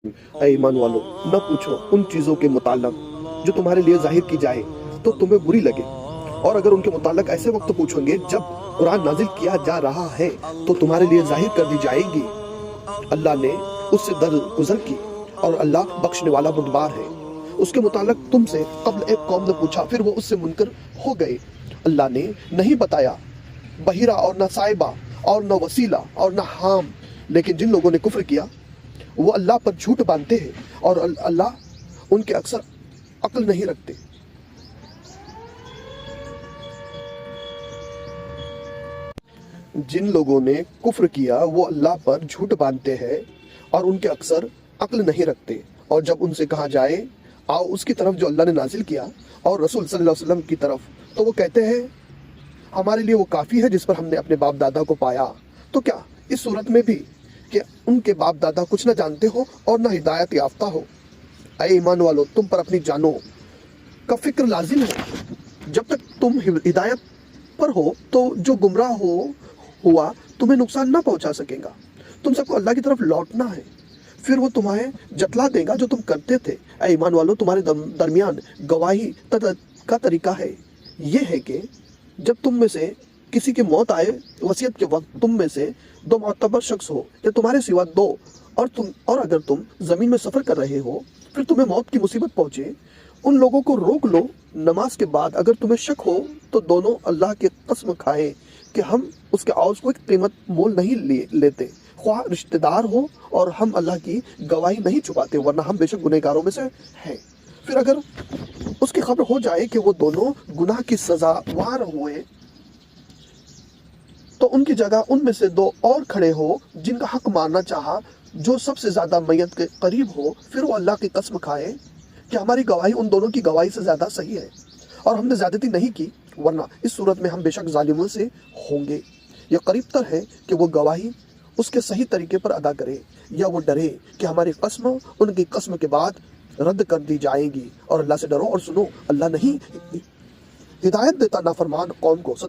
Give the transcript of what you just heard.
اے ایمان والو، نہ پوچھو ان چیزوں کے متعلق جو تمہارے لیے ظاہر کی جائے تو تمہیں بری لگے، اور اگر ان کے متعلق ایسے وقت پوچھو گے جب قرآن نازل کیا جا رہا ہے تو تمہارے لیے ظاہر کر دی جائے گی۔ اللہ نے اس سے درگزر کی اور اللہ بخشنے والا بردبار ہے۔ اس کے متعلق تم سے قبل ایک قوم نے پوچھا، پھر وہ اس سے منکر ہو گئے۔ اللہ نے نہیں بتایا بحیرہ اور نہ صائبہ اور نہ وسیلہ اور نہ حام، لیکن جن لوگوں نے کفر کیا وہ اللہ پر جھوٹ باندھتے ہیں اور اللہ ان کے اکثر عقل نہیں رکھتے۔ جن لوگوں نے کفر کیا وہ اللہ پر جھوٹ باندھتے ہیں اور ان کے اکثر عقل نہیں رکھتے، اور جب ان سے کہا جائے آؤ اس کی طرف جو اللہ نے نازل کیا اور رسول صلی اللہ علیہ وسلم کی طرف، تو وہ کہتے ہیں ہمارے لیے وہ کافی ہے جس پر ہم نے اپنے باپ دادا کو پایا۔ تو کیا اس صورت میں بھی کہ ان کے باپ دادا کچھ نہ جانتے ہو اور نہ ہدایت یافتہ ہو؟ اے ایمان والو، تم پر اپنی جانوں کا فکر لازم ہے۔ جب تک تم ہدایت پر ہو تو جو گمراہ ہوا تمہیں نقصان نہ پہنچا سکے گا۔ تم سب کو اللہ کی طرف لوٹنا ہے، پھر وہ تمہیں جتلا دے گا جو تم کرتے تھے۔ اے ایمان والو، تمہارے درمیان گواہی کا طریقہ ہے یہ ہے کہ جب تم میں سے کسی کی موت آئے، وصیت کے وقت تم میں سے دو معتبر شخص ہو یا تمہارے سوا دو، اور اگر تم زمین میں سفر کر رہے ہو پھر تمہیں موت کی مصیبت پہنچے، ان لوگوں کو روک لو نماز کے بعد۔ اگر تمہیں شک ہو تو دونوں اللہ کی قسم کھائیں کہ ہم اس کے عوض کو ایک قیمت مول نہیں لیتے، خواہ رشتہ دار ہو، اور ہم اللہ کی گواہی نہیں چھپاتے، ورنہ ہم بے شک گنہگاروں میں سے ہیں۔ پھر اگر اس کی خبر ہو جائے کہ وہ دونوں گناہ کی سزاوار ہوئے تو ان کی جگہ ان میں سے دو اور کھڑے ہو جن کا حق ماننا چاہا، جو سب سے زیادہ میت کے قریب ہو، پھر وہ اللہ کی قسم کھائے کہ ہماری گواہی ان دونوں کی گواہی سے زیادہ صحیح ہے اور ہم نے زیادتی نہیں کی، ورنہ اس صورت میں ہم بے شک ظالموں سے ہوں گے۔ یہ قریب تر ہے کہ وہ گواہی اس کے صحیح طریقے پر ادا کرے، یا وہ ڈرے کہ ہماری قسم ان کی قسم کے بعد رد کر دی جائے گی۔ اور اللہ سے ڈرو اور سنو، اللہ نہیں ہدایت دیتا نافرمان قوم کو۔